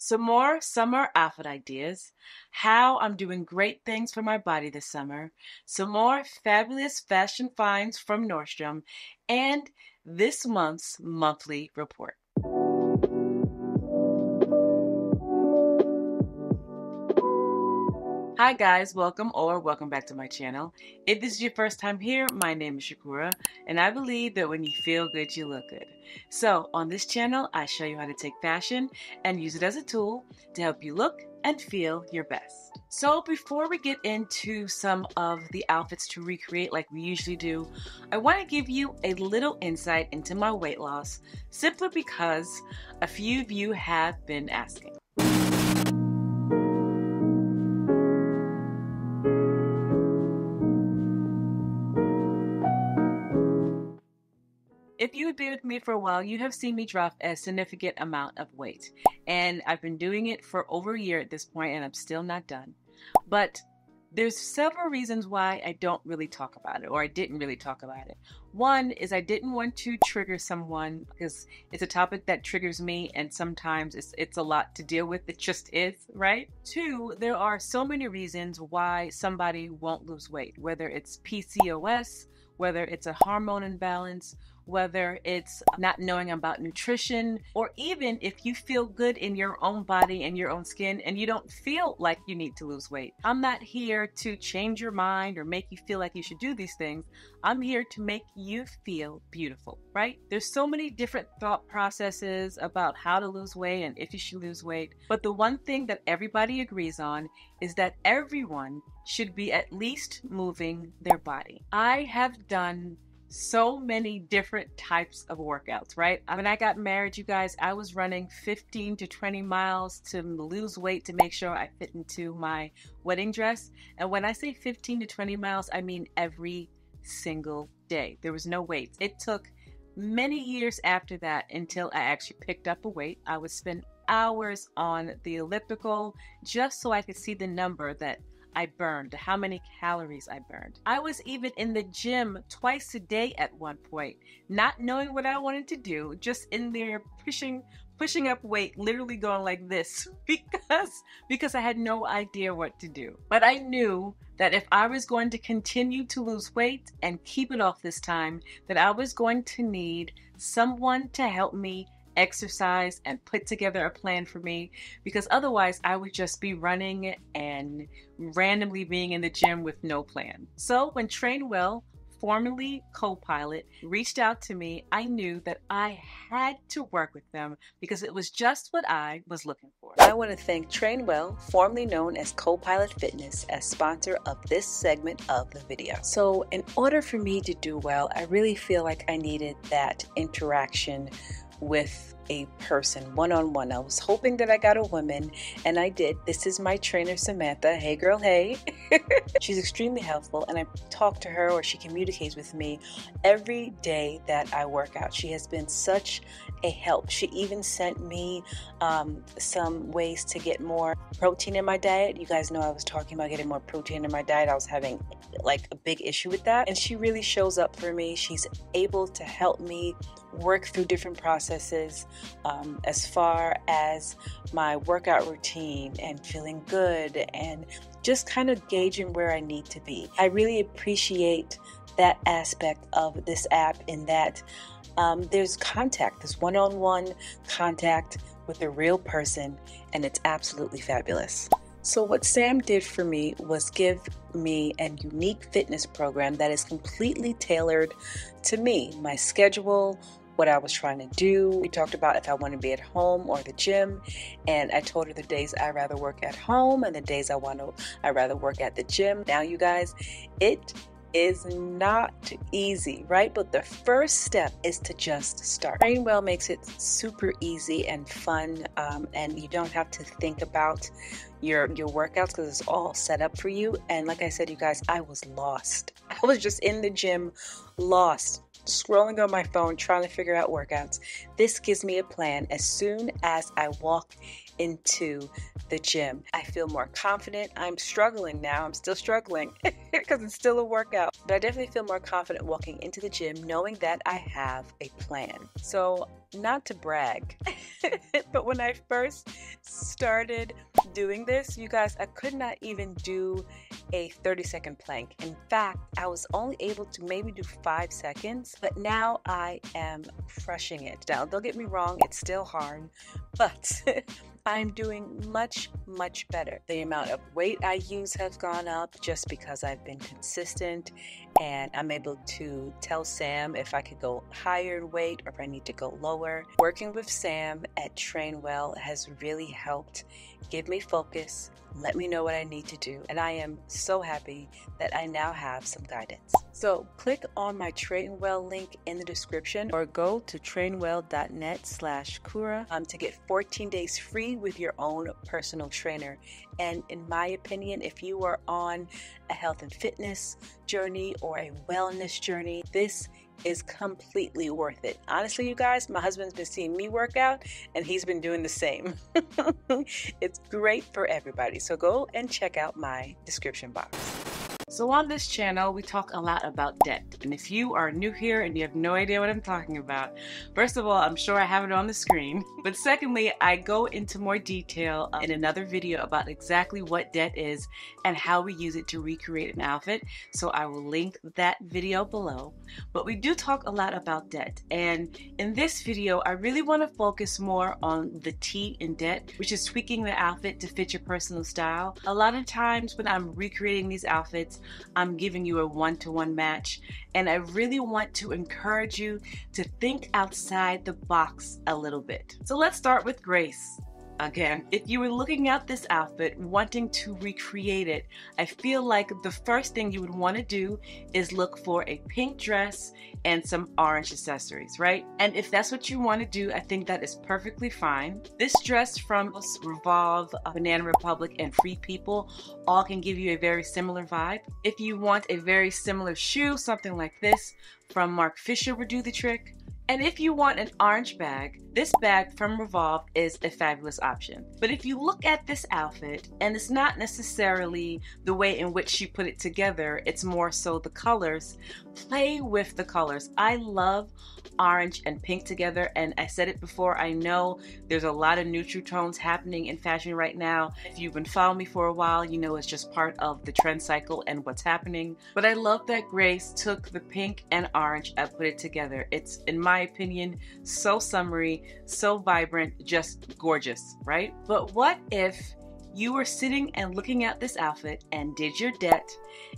Some more summer outfit ideas, how I'm doing great things for my body this summer, some more fabulous fashion finds from Nordstrom, and this month's monthly report. Hi guys, welcome back to my channel. If this is your first time here, my name is Kura, and I believe that when you feel good, you look good. So on this channel, I show you how to take fashion and use it as a tool to help you look and feel your best. So before we get into some of the outfits to recreate like we usually do, I want to give you a little insight into my weight loss, simply because a few of you have been asking. If you have been with me for a while, you have seen me drop a significant amount of weight. And I've been doing it for over a year at this point, and I'm still not done. But there's several reasons why I don't really talk about it, or I didn't really talk about it. One is I didn't want to trigger someone because it's a topic that triggers me, and sometimes it's a lot to deal with. It just is, right? Two, there are so many reasons why somebody won't lose weight, whether it's PCOS, whether it's a hormone imbalance, whether it's not knowing about nutrition, or even if you feel good in your own body and your own skin and you don't feel like you need to lose weight. I'm not here to change your mind or make you feel like you should do these things. I'm here to make you feel beautiful, right? There's so many different thought processes about how to lose weight and if you should lose weight. But the one thing that everybody agrees on is that everyone should be at least moving their body. I have done so many different types of workouts, right? When I got married, you guys, I was running 15 to 20 miles to lose weight to make sure I fit into my wedding dress. And when I say 15 to 20 miles, I mean every single day. There was no weights. It took many years after that until I actually picked up a weight. I would spend hours on the elliptical just so I could see the number that I burned, how many calories I burned. I was even in the gym twice a day at one point, not knowing what I wanted to do, just in there pushing up weight, literally going like this because I had no idea what to do. But I knew that if I was going to continue to lose weight and keep it off this time, that I was going to need someone to help me exercise and put together a plan for me, because otherwise I would just be running and randomly being in the gym with no plan. So when Train Well, formerly Co-Pilot, reached out to me, I knew that I had to work with them because it was just what I was looking for. I want to thank Train Well, formerly known as Co-Pilot Fitness, as sponsor of this segment of the video. So in order for me to do well, I really feel like I needed that interaction with a person, one-on-one. I was hoping that I got a woman, and I did. This is my trainer, Samantha. Hey girl, hey. She's extremely helpful, and I talk to her, or she communicates with me every day that I work out. She has been such a help. She even sent me some ways to get more protein in my diet. You guys know I was talking about getting more protein in my diet. I was having like a big issue with that, and she really shows up for me. She's able to help me work through different processes as far as my workout routine and feeling good and just kind of gauging where I need to be. I really appreciate that aspect of this app, in that there's contact, there's one-on-one contact with a real person, and it's absolutely fabulous. So what Sam did for me was give me a unique fitness program that is completely tailored to me, my schedule, what I was trying to do. We talked about if I want to be at home or the gym, and I told her the days I rather work at home and the days I rather work at the gym. Now you guys, it is not easy, right? But the first step is to just start. Train Well makes it super easy and fun, and you don't have to think about your workouts because it's all set up for you. And like I said, you guys, I was lost. I was just in the gym, lost, scrolling on my phone, trying to figure out workouts. This gives me a plan as soon as I walk into the gym. I feel more confident. I'm struggling now. I'm still struggling because it's still a workout. But I definitely feel more confident walking into the gym knowing that I have a plan. So, not to brag, but when I first started doing this, you guys, I could not even do a 30-second plank. In fact, I was only able to maybe do 5 seconds, but now I am crushing it. Now, don't get me wrong, it's still hard, but I'm doing much, much better. The amount of weight I use has gone up just because I've been consistent, and I'm able to tell Sam if I could go higher in weight or if I need to go lower. Working with Sam at Trainwell has really helped give me focus, let me know what I need to do, and I am so happy that I now have some guidance. So click on my Trainwell link in the description or go to trainwell.net/Kura to get 14 days free with your own personal trainer. And in my opinion, if you are on a health and fitness journey or a wellness journey, this is completely worth it. Honestly, you guys, my husband's been seeing me work out and he's been doing the same. It's great for everybody. So go and check out my description box. So on this channel, we talk a lot about debt. And if you are new here and you have no idea what I'm talking about, first of all, I'm sure I have it on the screen. But secondly, I go into more detail in another video about exactly what debt is and how we use it to recreate an outfit. So I will link that video below. But we do talk a lot about debt. And in this video, I really want to focus more on the T in debt, which is tweaking the outfit to fit your personal style. A lot of times when I'm recreating these outfits, I'm giving you a one-to-one match, and I really want to encourage you to think outside the box a little bit. So let's start with Grace. Again, if you were looking at this outfit wanting to recreate it, I feel like the first thing you would want to do is look for a pink dress and some orange accessories, right? And if that's what you want to do, I think that is perfectly fine. This dress from Revolve, Banana Republic, and Free People all can give you a very similar vibe. If you want a very similar shoe, something like this from Marc Fisher would do the trick. And if you want an orange bag, this bag from Revolve is a fabulous option. But if you look at this outfit, and it's not necessarily the way in which she put it together, it's more so the colors, play with the colors. I love orange and pink together, and I said it before, I know there's a lot of neutral tones happening in fashion right now. If you've been following me for a while, you know it's just part of the trend cycle and what's happening. But I love that Grace took the pink and orange and put it together. It's, in my opinion, so summery, so vibrant, just gorgeous, right? But what if you were sitting and looking at this outfit and did your debt,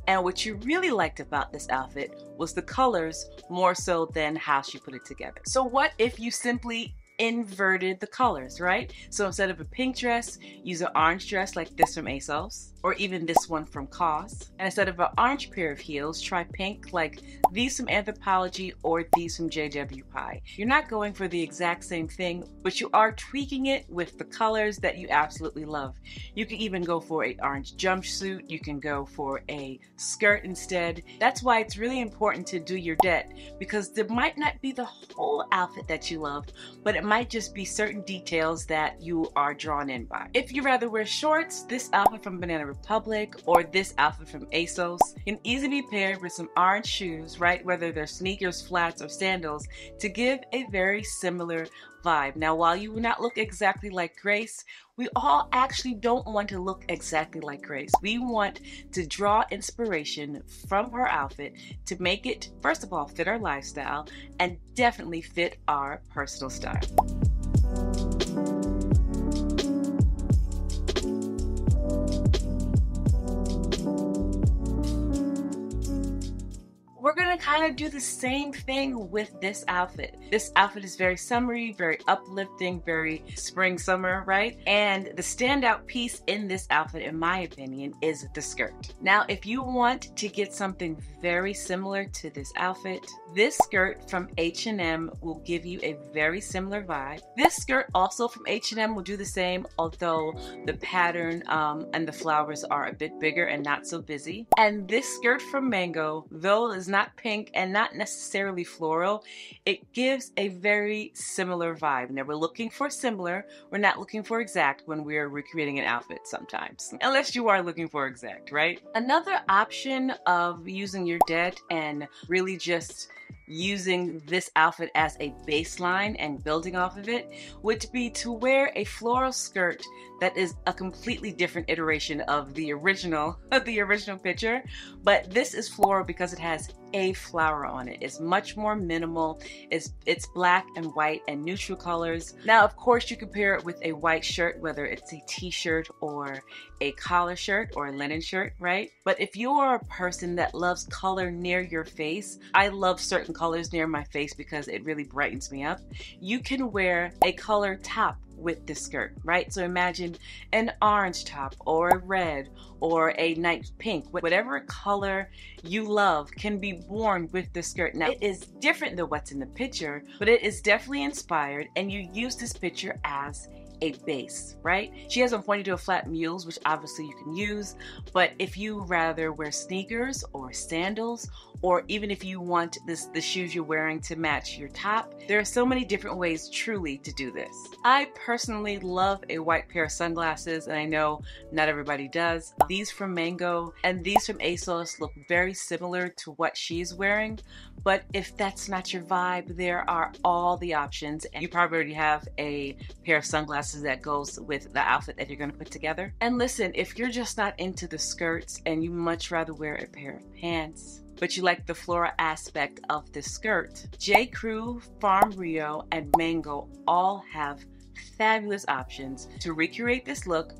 and what you really liked about this outfit was the colors more so than how she put it together? So what if you simply inverted the colors, right? So instead of a pink dress, use an orange dress like this from ASOS, or even this one from COS. And instead of an orange pair of heels, try pink like these from Anthropologie or these from JW Pie. You're not going for the exact same thing, but you are tweaking it with the colors that you absolutely love. You can even go for an orange jumpsuit. You can go for a skirt instead. That's why it's really important to do your debt, because there might not be the whole outfit that you love, but it might just be certain details that you are drawn in by. If you rather wear shorts, this outfit from Banana Republic or this outfit from ASOS can easily be paired with some orange shoes, right? Whether they're sneakers, flats, or sandals, to give a very similar vibe. Now, while you will not look exactly like Grace, we all actually don't want to look exactly like Grace. We want to draw inspiration from her outfit to make it, first of all, fit our lifestyle and definitely fit our personal style. We're gonna kind of do the same thing with this outfit. This outfit is very summery, very uplifting, very spring summer, right? And the standout piece in this outfit, in my opinion, is the skirt. Now, if you want to get something very similar to this outfit, This skirt from H&M will give you a very similar vibe. This skirt also from H&M will do the same, although the pattern and the flowers are a bit bigger and not so busy. And this skirt from Mango, though is not pink and not necessarily floral, it gives a very similar vibe. Now we're looking for similar, we're not looking for exact when we're recreating an outfit sometimes. Unless you are looking for exact, right? Another option of using your debt and really just using this outfit as a baseline and building off of it would be to wear a floral skirt that is a completely different iteration of the original picture, but this is floral because it has a flower on it. It's much more minimal. It's black and white and neutral colors. Now, of course, you can pair it with a white shirt, whether it's a t-shirt or a collar shirt or a linen shirt, right? But if you are a person that loves color near your face, I love certain colors near my face because it really brightens me up. You can wear a color top with this skirt, right? So imagine an orange top or a red or a nice pink. Whatever color you love can be worn with this skirt. Now, it is different than what's in the picture, but it is definitely inspired, and you use this picture as a base, right? She has on pointy-toe flat mules, which obviously you can use, but if you rather wear sneakers or sandals, or even if you want the shoes you're wearing to match your top, there are so many different ways truly to do this. I personally love a white pair of sunglasses, and I know not everybody does. These from Mango and these from ASOS look very similar to what she's wearing, but if that's not your vibe, there are all the options, and you probably already have a pair of sunglasses that goes with the outfit that you're going to put together. And listen, if you're just not into the skirts and you much rather wear a pair of pants, but you like the floral aspect of the skirt, J. Crew, Farm Rio, and Mango all have fabulous options to recreate this look,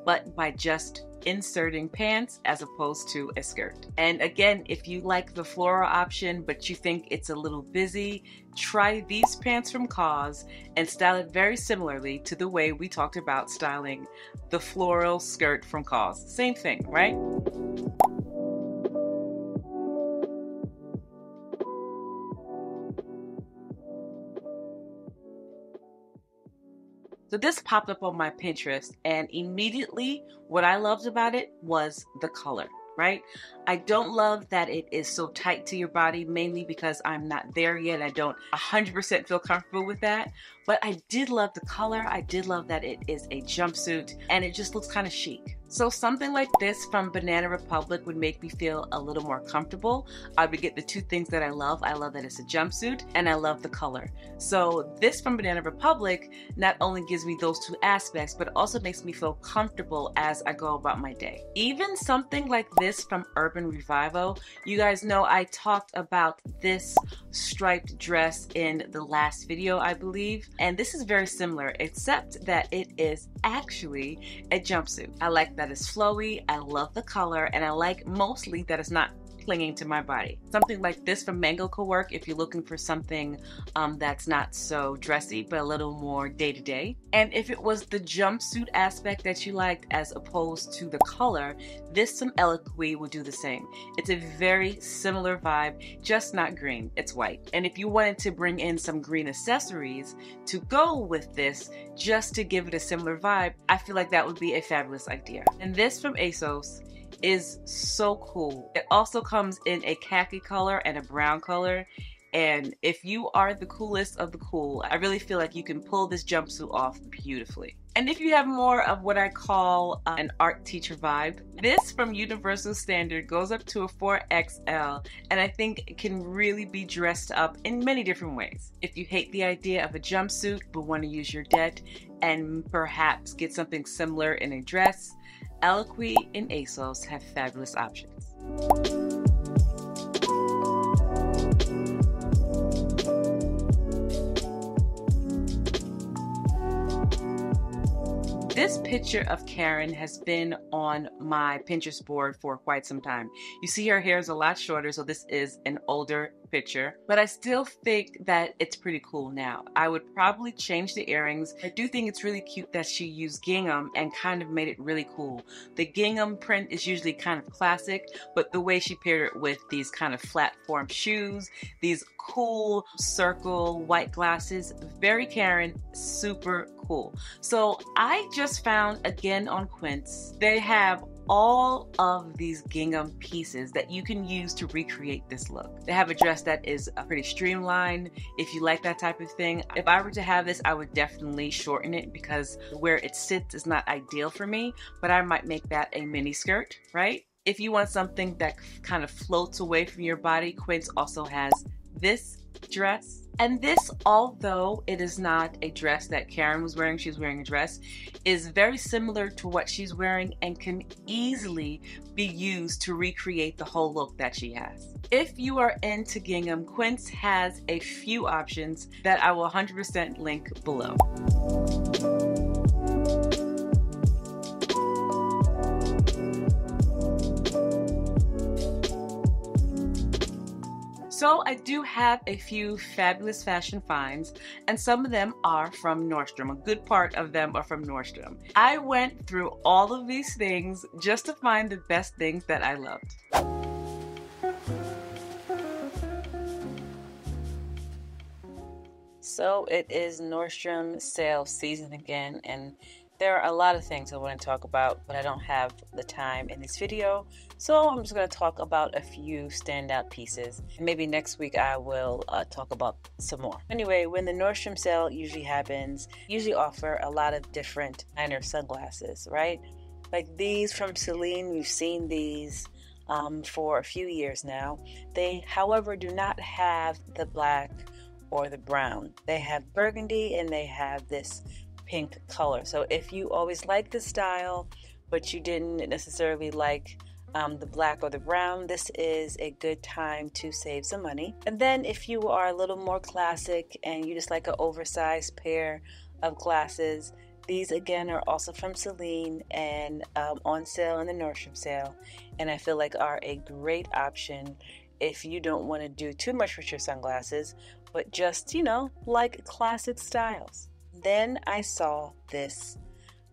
but by just inserting pants as opposed to a skirt. And again, if you like the floral option but you think it's a little busy, try these pants from Cause and style it very similarly to the way we talked about styling the floral skirt from Cause. Same thing, right? So this popped up on my Pinterest, and immediately what I loved about it was the color, right? I don't love that it is so tight to your body, mainly because I'm not there yet. I don't 100% feel comfortable with that, but I did love the color. I did love that it is a jumpsuit and it just looks kind of chic. So something like this from Banana Republic would make me feel a little more comfortable. I would get the two things that I love. I love that it's a jumpsuit and I love the color. So this from Banana Republic not only gives me those two aspects, but also makes me feel comfortable as I go about my day. Even something like this from Urban Revival, you guys know I talked about this striped dress in the last video, I believe, and this is very similar, except that it is actually a jumpsuit. I like that it's flowy, I love the color, and I like mostly that it's not clinging to my body. Something like this from Mango could work if you're looking for something that's not so dressy but a little more day-to-day. And if it was the jumpsuit aspect that you liked as opposed to the color, this from Eloquii would do the same. It's a very similar vibe, just not green, it's white. And if you wanted to bring in some green accessories to go with this just to give it a similar vibe, I feel like that would be a fabulous idea. And this from ASOS is so cool. It also comes in a khaki color and a brown color, and if you are the coolest of the cool, I really feel like you can pull this jumpsuit off beautifully. And if you have more of what I call an art teacher vibe, this from Universal Standard goes up to a 4XL, and I think it can really be dressed up in many different ways. If you hate the idea of a jumpsuit but want to use your debt and perhaps get something similar in a dress, Eloquii and ASOS have fabulous options. This picture of Karen has been on my Pinterest board for quite some time. You see her hair is a lot shorter, so this is an older picture, but I still think that it's pretty cool now. I would probably change the earrings. I do think it's really cute that she used gingham and kind of made it really cool. The gingham print is usually kind of classic, but the way she paired it with these kind of flat form shoes, these cool circle white glasses, very Karen, super cool. So I just found again on Quince, they have all of these gingham pieces that you can use to recreate this look. They have a dress that is pretty streamlined if you like that type of thing. If I were to have this, I would definitely shorten it because where it sits is not ideal for me, but I might make that a mini skirt, right? If you want something that kind of floats away from your body, Quince also has this dress. And this, although it is not a dress that Karen was wearing, she's wearing a dress, is very similar to what she's wearing and can easily be used to recreate the whole look that she has. If you are into gingham, Quince has a few options that I will 100% link below. So I do have a few fabulous fashion finds, and some of them are from Nordstrom. A good part of them are from Nordstrom. I went through all of these things just to find the best things that I loved. So it is Nordstrom sale season again, and there are a lot of things I want to talk about, but I don't have the time in this video, so I'm just going to talk about a few standout pieces. And maybe next week I will talk about some more. Anyway, when the Nordstrom sale usually happens, usually offer a lot of different designer sunglasses, right? Like these from Celine, we've seen these for a few years now. They, however, do not have the black or the brown. They have burgundy and they have this pink color. So if you always liked the style but you didn't necessarily like the black or the brown, this is a good time to save some money. And then if you are a little more classic and you just like an oversized pair of glasses, these again are also from Celine and on sale in the Nordstrom sale, and I feel like are a great option if you don't want to do too much with your sunglasses but just, you know, like classic styles. Then I saw this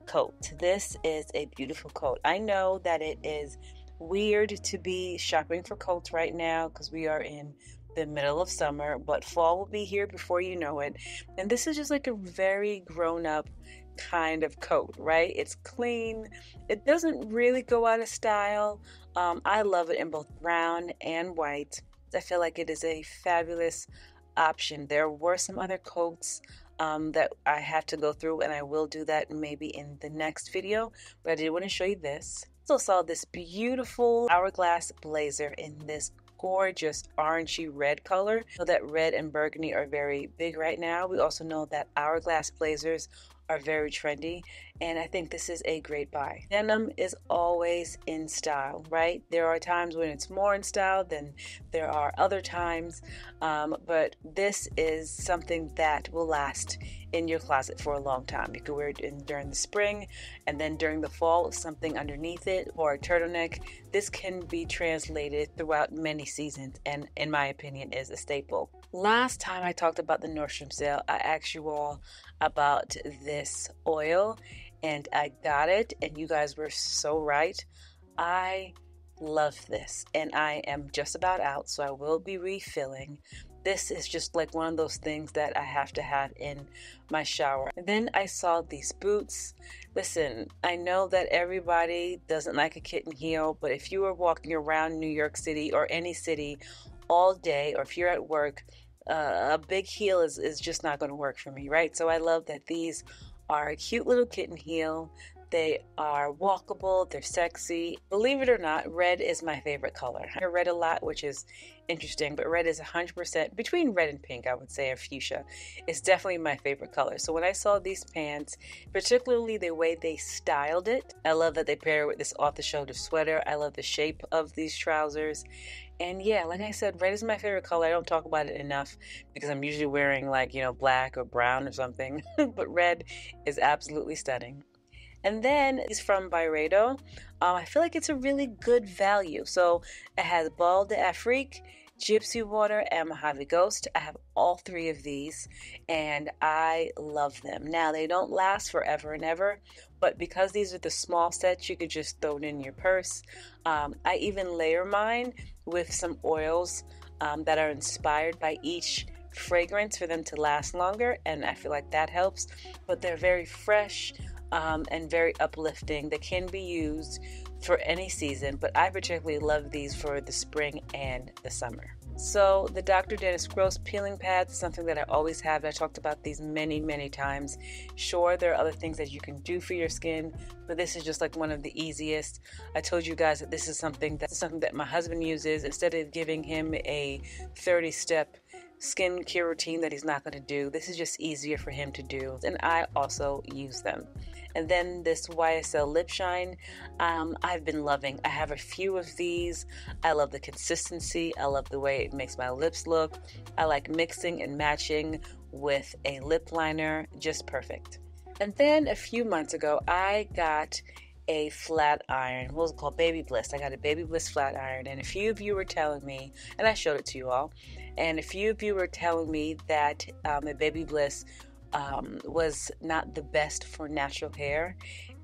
coat. This is a beautiful coat. I know that it is weird to be shopping for coats right now because we are in the middle of summer, but fall will be here before you know it. And this is just like a very grown-up kind of coat, right? It's clean. It doesn't really go out of style. I love it in both brown and white. I feel like it is a fabulous option. There were some other coats that I have to go through, and I will do that maybe in the next video, but I did want to show you this. Also saw this beautiful hourglass blazer in this gorgeous orangey red color. So that red and burgundy are very big right now. We also know that hourglass blazers are very trendy, and I think this is a great buy. Denim is always in style, right? There are times when it's more in style than there are other times, but this is something that will last in your closet for a long time. You can wear it during the spring, and then during the fall with something underneath it or a turtleneck. This can be translated throughout many seasons, and in my opinion is a staple. Last time I talked about the Nordstrom sale, I asked you all about this oil, and I got it, and you guys were so right. I love this, and I am just about out, so I will be refilling. This is just like one of those things that I have to have in my shower. And then I saw these boots. Listen, I know that everybody doesn't like a kitten heel, but if you are walking around New York City or any city all day, or if you're at work, a big heel is just not going to work for me, right? So I love that these are a cute little kitten heel. They are walkable, they're sexy. Believe it or not, red is my favorite color. I read a lot, which is interesting, but red is 100% between red and pink, I would say, or fuchsia. It's definitely my favorite color. So when I saw these pants, particularly the way they styled it, I love that they pair it with this off-the-shoulder sweater. I love the shape of these trousers. And yeah, like I said, red is my favorite color. I don't talk about it enough because I'm usually wearing like, you know, black or brown or something, but red is absolutely stunning. And then it's from Byredo. I feel like it's a really good value. So it has Bal d'Afrique, Gypsy Water and Mojave Ghost. I have all three of these and I love them. Now, they don't last forever and ever, but because these are the small sets, you could just throw it in your purse. I even layer mine with some oils that are inspired by each fragrance for them to last longer, and I feel like that helps. But they're very fresh and very uplifting. They can be used for any season, but I particularly love these for the spring and the summer. So the Dr. Dennis Gross peeling pads is something that I always have. I talked about these many times. Sure, there are other things that you can do for your skin, but this is just like one of the easiest. I told you guys that this is something that my husband uses. Instead of giving him a 30-step skincare routine that he's not going to do, this is just easier for him to do, and I also use them. And then this YSL lip shine, I've been loving. I have a few of these. I love the consistency. I love the way it makes my lips look. I like mixing and matching with a lip liner, just perfect. And then a few months ago, I got a flat iron. What was it called? Baby Bliss. I got a Baby Bliss flat iron, and a few of you were telling me, and I showed it to you all, and a few of you were telling me that the Baby Bliss was not the best for natural hair,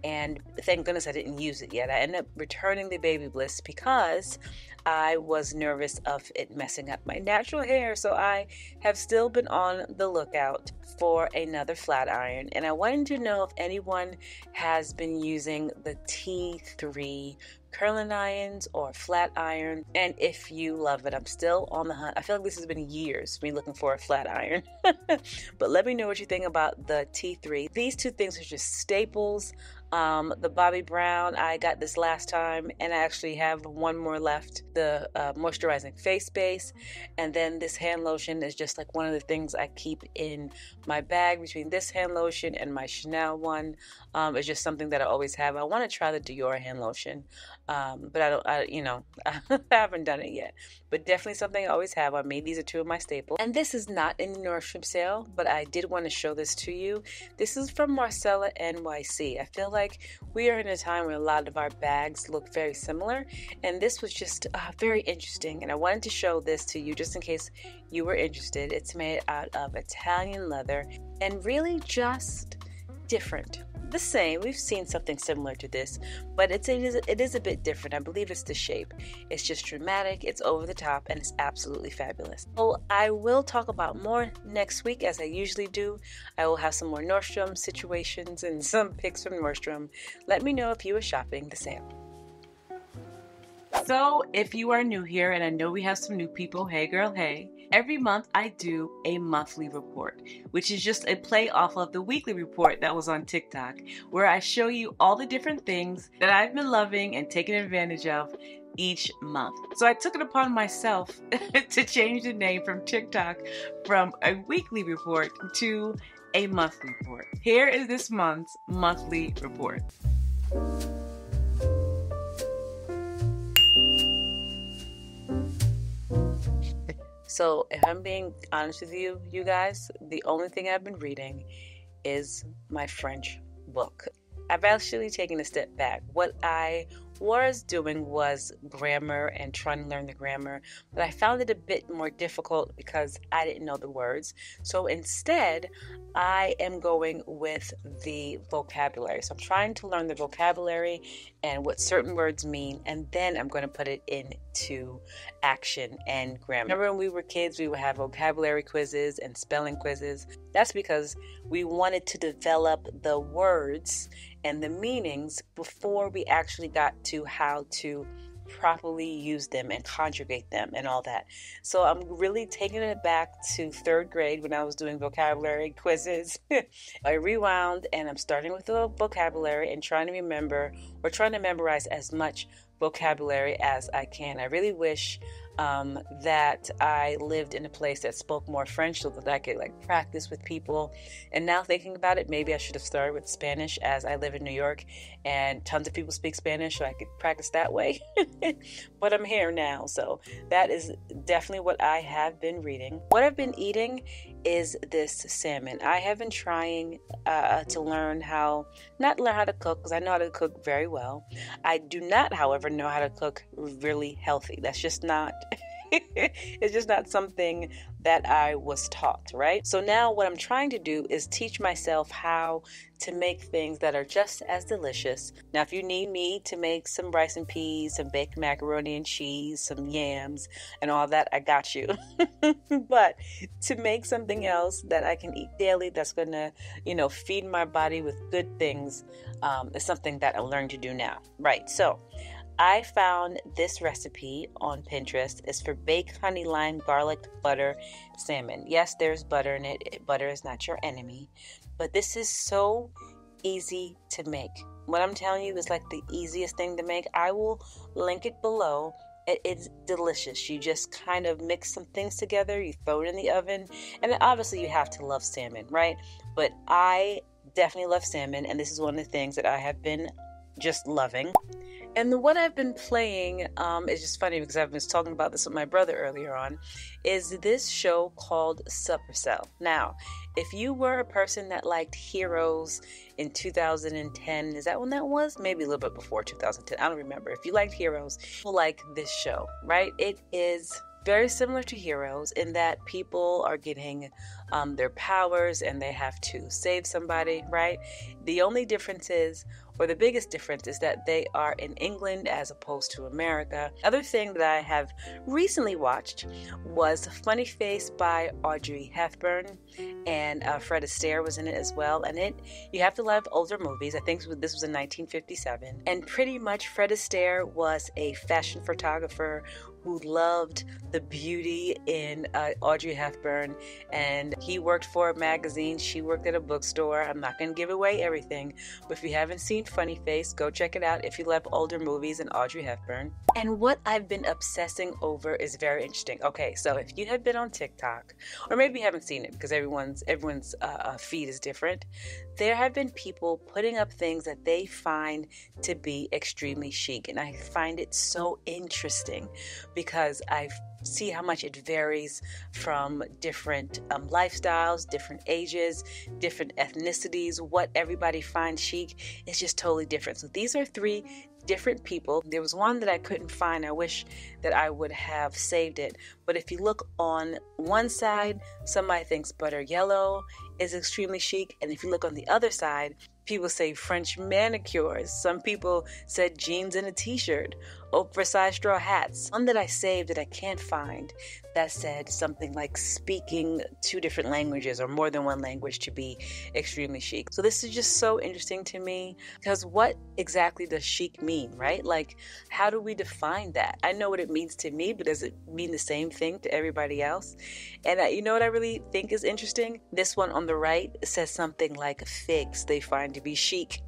and thank goodness I didn't use it yet. I ended up returning the Baby Bliss because I was nervous of it messing up my natural hair, so I have still been on the lookout for another flat iron, and I wanted to know if anyone has been using the T3 curling irons or flat iron, and if you love it. I'm still on the hunt. I feel like this has been years me looking for a flat iron. But let me know what you think about the T3. These two things are just staples. The Bobbi Brown, I got this last time, and I actually have one more left, the moisturizing face base. And then this hand lotion is just like one of the things I keep in my bag between this hand lotion and my Chanel one. It's just something that I always have. I want to try the Dior hand lotion, but I haven't done it yet. But definitely something I always have on me. These are two of my staples. And this is not in the Nordstrom sale, but I did want to show this to you. This is from Marcella NYC. I feel like we are in a time where a lot of our bags look very similar, and this was just very interesting, and I wanted to show this to you just in case you were interested. It's made out of Italian leather and really just different. The same, we've seen something similar to this, but it is a bit different. I believe it's the shape. It's just dramatic, it's over the top, and it's absolutely fabulous. So I will talk about more next week, as I usually do. I will have some more Nordstrom situations and some picks from Nordstrom. Let me know if you are shopping the sale. So if you are new here, and I know we have some new people, hey girl, hey. Every month I do a monthly report, which is just a play off of the weekly report that was on TikTok, where I show you all the different things that I've been loving and taking advantage of each month. So I took it upon myself to change the name from TikTok from a weekly report to a monthly report. Here is this month's monthly report. So if I'm being honest with you, you guys, the only thing I've been reading is my French book. I've actually taken a step back. What I was doing was grammar and trying to learn the grammar, but I found it a bit more difficult because I didn't know the words. So instead, I am going with the vocabulary. So I'm trying to learn the vocabulary and what certain words mean, and then I'm going to put it into action and grammar. Remember when we were kids, we would have vocabulary quizzes and spelling quizzes. That's because we wanted to develop the words and the meanings before we actually got to how to properly use them and conjugate them and all that. So I'm really taking it back to third grade when I was doing vocabulary quizzes. I rewound and I'm starting with the vocabulary and trying to remember or trying to memorize as much vocabulary as I can. I really wish that I lived in a place that spoke more French so that I could practice with people. And now thinking about it, maybe I should have started with Spanish, as I live in New York and tons of people speak Spanish, so I could practice that way. But I'm here now, so that is definitely what I have been reading. What I've been eating is this salmon. I have been trying to learn not learn how to cook, because I know how to cook very well. I do not, however, know how to cook really healthy. That's just not It's just not something that I was taught, right? So now what I'm trying to do is teach myself how to make things that are just as delicious. Now, if you need me to make some rice and peas, some baked macaroni and cheese, some yams, and all that, I got you. But to make something else that I can eat daily, that's gonna, feed my body with good things, is something that I learned to do now, right? So I found this recipe on Pinterest. It's for baked honey lime garlic butter salmon. Yes, there's butter in it. Butter is not your enemy, but this is so easy to make. What I'm telling you is like the easiest thing to make. I will link it below. It's delicious. You just kind of mix some things together. You throw it in the oven, and then obviously you have to love salmon, right? But I definitely love salmon, and this is one of the things that I have been just loving. And what I've been playing is just funny because I was talking about this with my brother earlier on, is this show called Supercell. Now, if you were a person that liked Heroes in 2010, is that when that was? Maybe a little bit before 2010. I don't remember. If you liked Heroes, you'll like this show, right? It is very similar to Heroes in that people are getting their powers and they have to save somebody, right? The only difference is, or the biggest difference is that they are in England as opposed to America. Other thing that I have recently watched was Funny Face by Audrey Hepburn, and Fred Astaire was in it as well. And you have to love older movies. I think this was in 1957. And pretty much Fred Astaire was a fashion photographer who loved the beauty in Audrey Hepburn, and he worked for a magazine, she worked at a bookstore. I'm not going to give away everything, but if you haven't seen Funny Face, go check it out if you love older movies and Audrey Hepburn. And what I've been obsessing over is very interesting. Okay, so if you have been on TikTok, or maybe you haven't seen it because everyone's feed is different, there have been people putting up things that they find to be extremely chic, and I find it so interesting because I see how much it varies from different lifestyles, different ages, different ethnicities. What everybody finds chic is just totally different. So these are 3 different people. There was one that I couldn't find. I wish that I would have saved it. But if you look on one side, somebody thinks butter yellow is extremely chic. And if you look on the other side, people say French manicures. Some people said jeans and a t-shirt, oversized straw hats. One that I saved that I can't find that said something like speaking 2 different languages or more than one language to be extremely chic. So this is just so interesting to me because what exactly does chic mean, right? Like, how do we define that? I know what it means to me, but does it mean the same thing to everybody else? And you know what I really think is interesting? This one on the right says something like figs they find to be chic.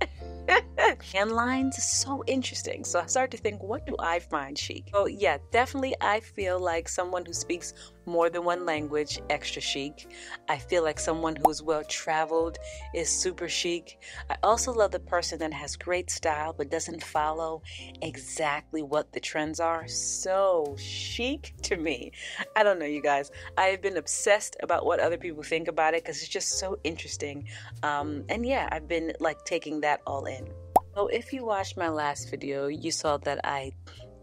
And lines is so interesting. So I started to think, what do I find chic? Oh yeah, definitely I feel like someone who speaks more than one language, extra chic. I feel like someone who's well traveled is super chic. I also love the person that has great style but doesn't follow exactly what the trends are. So chic to me. I don't know, you guys. I have been obsessed about what other people think about it because it's just so interesting. And yeah, I've been like taking that all in. So if you watched my last video, you saw that I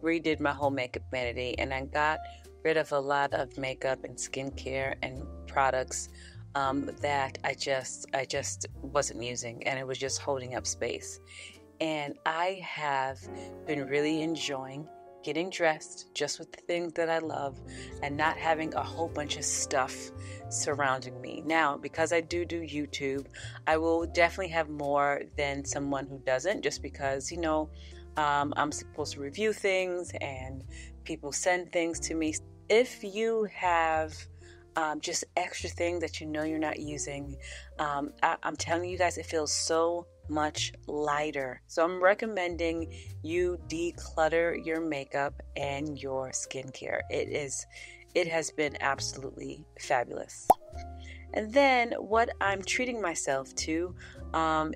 redid my whole makeup vanity and I got rid of a lot of makeup and skincare and products that I just wasn't using, and it was just holding up space. And I have been really enjoying getting dressed just with the things that I love and not having a whole bunch of stuff surrounding me. Now, because I do YouTube, I will definitely have more than someone who doesn't, just because, I'm supposed to review things and people send things to me. If you have just extra things that you're not using, I'm telling you guys, it feels so much lighter. So I'm recommending you declutter your makeup and your skincare. It has been absolutely fabulous. And then what I'm treating myself to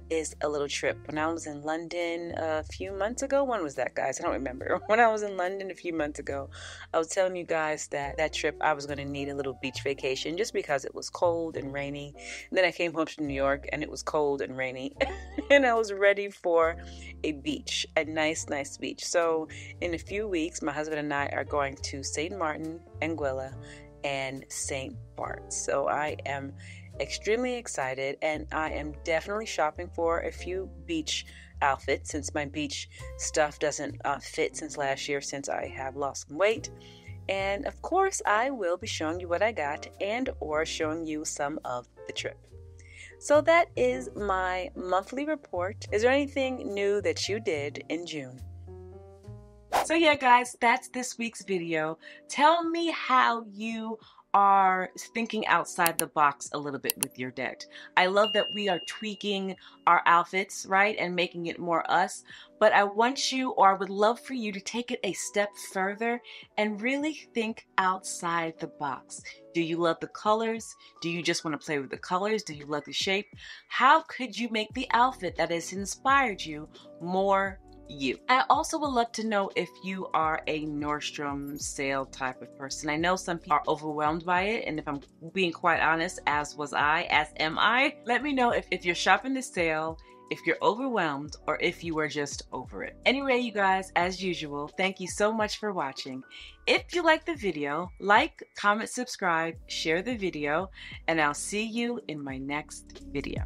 is a little trip. When I was in London a few months ago, when was that, guys? I don't remember. When I was in London a few months ago, I was telling you guys that trip I was going to need a little beach vacation just because it was cold and rainy. And then I came home to New York and it was cold and rainy and I was ready for a beach, a nice beach. So in a few weeks, my husband and I are going to St. Martin, Anguilla, and St. Bart's. So I am extremely excited, and I am definitely shopping for a few beach outfits since my beach stuff doesn't fit since last year, since I have lost some weight. And of course, I will be showing you what I got and or showing you some of the trip. So that is my monthly report. Is there anything new that you did in June? So yeah, guys, that's this week's video. Tell me how you are thinking outside the box a little bit with your debt. I love that we are tweaking our outfits, right, and making it more us, but I want you, or I would love for you to take it a step further and really think outside the box. Do you love the colors? Do you just want to play with the colors? Do you love the shape? How could you make the outfit that has inspired you more you? I also would love to know if you are a Nordstrom sale type of person. I know some people are overwhelmed by it, and if I'm being quite honest, as was I, as am I. Let me know if you're shopping the sale, if you're overwhelmed, or if you are just over it. Anyway, you guys, as usual, thank you so much for watching. If you like the video, like, comment, subscribe, share the video, and I'll see you in my next video.